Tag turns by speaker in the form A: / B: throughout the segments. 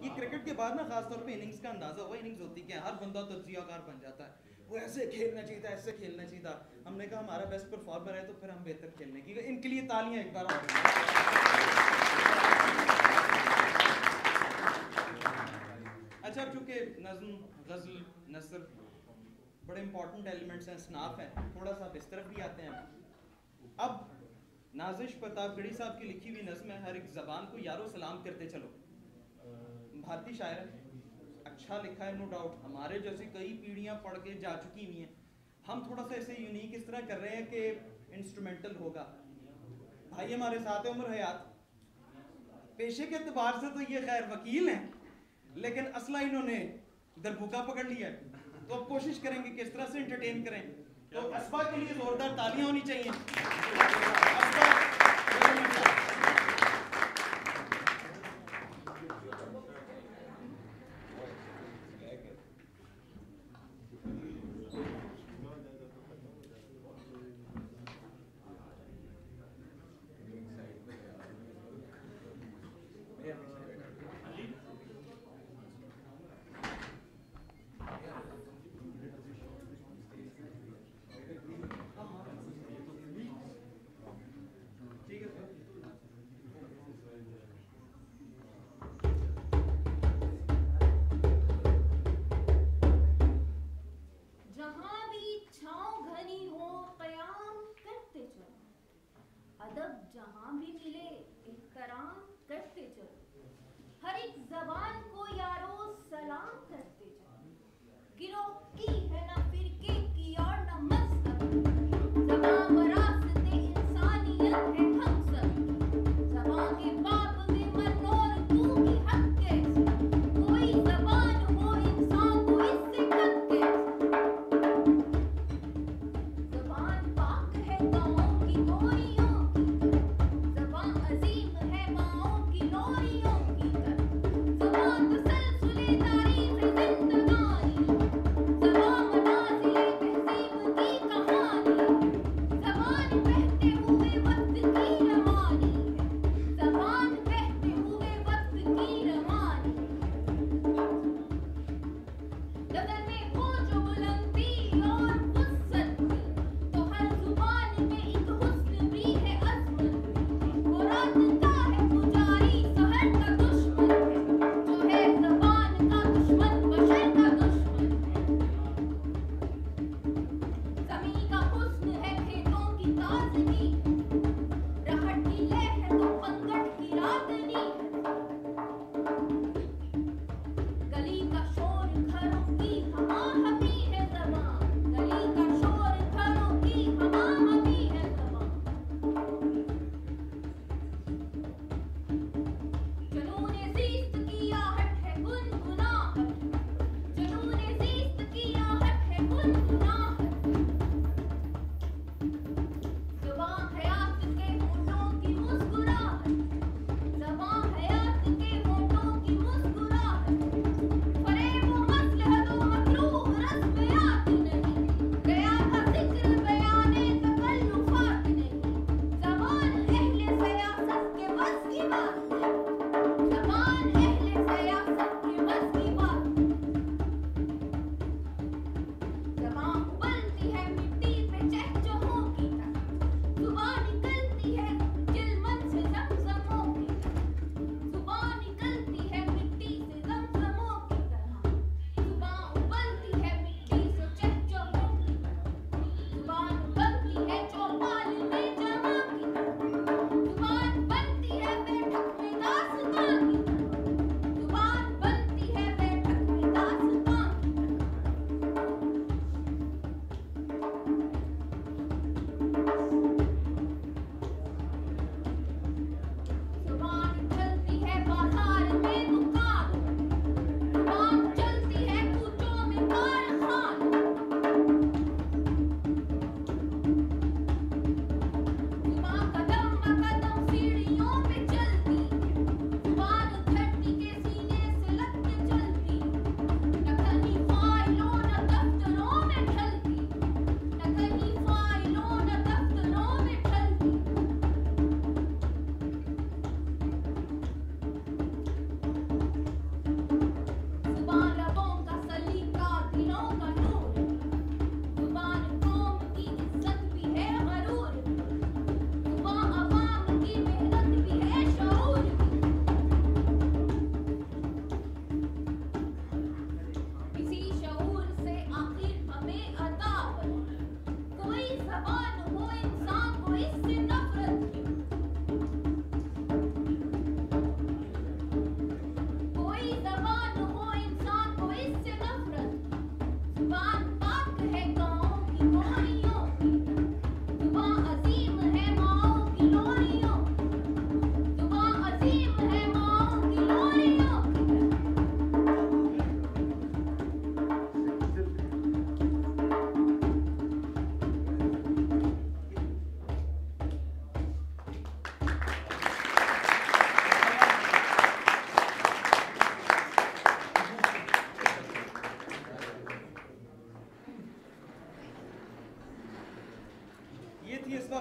A: ये क्रिकेट के बाद ना खासतौर पे इनिंग्स का अंदाजा हुआ, इनिंग्स होती क्या है, हर बंदा तज्जियाकार बन जाता है, वो ऐसे खेलना चाहिए था, ऐसे खेलना चाहिए था। हमने कहा हमारा बेस्ट परफॉर्मर है तो फिर हम बेहतर खेलने की, इनके लिए तालियां एक बार और। अच्छा, चूंकि नज्म, गज़ल, नसर बड़े इंपॉर्टेंट एलिमेंट्स हैं, स्नाफ हैं, थोड़ा सा इस तरफ भी आते हैं। अब नाजिश प्रतापगढ़ी साहब की लिखी हुई नज्म है, हर एक ज़बान को यारो सलाम करते चलो। भारतीय शायर है, अच्छा लिखा है नो डाउट, हमारे जैसी कई पीढ़ियां पढ़ के जा चुकी हुई हैं। हम थोड़ा सा इसे यूनिक इस तरह कर रहे हैं कि इंस्ट्रूमेंटल होगा। भाई हमारे साथ है उमर हयात, पेशे के एतबार से तो ये खैर वकील हैं, लेकिन असला इन्होंने दरबूका पकड़ लिया है। तो अब कोशिश करेंगे किस तरह से एंटरटेन करें। तो असबा के लिए जोरदार तालियां होनी चाहिए। असबा,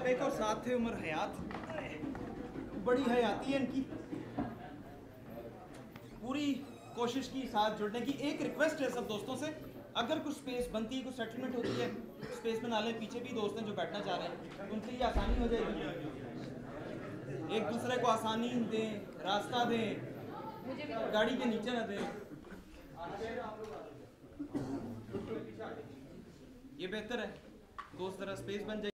A: साहब एक और साथ थे, उमर हयात, बड़ी हयाती है इनकी। पूरी कोशिश की साथ जुड़ने की। एक रिक्वेस्ट है सब दोस्तों से, अगर कुछ स्पेस बनती है, कुछ सेटलमेंट होती है, स्पेस बना लें। पीछे भी दोस्त हैं जो बैठना चाह रहे हैं, उनके लिए आसानी हो जाएगी। एक दूसरे को आसानी दें, रास्ता दें, गाड़ी के नीचे ना दें, ये बेहतर है। दोस्त जरा स्पेस बन जाए।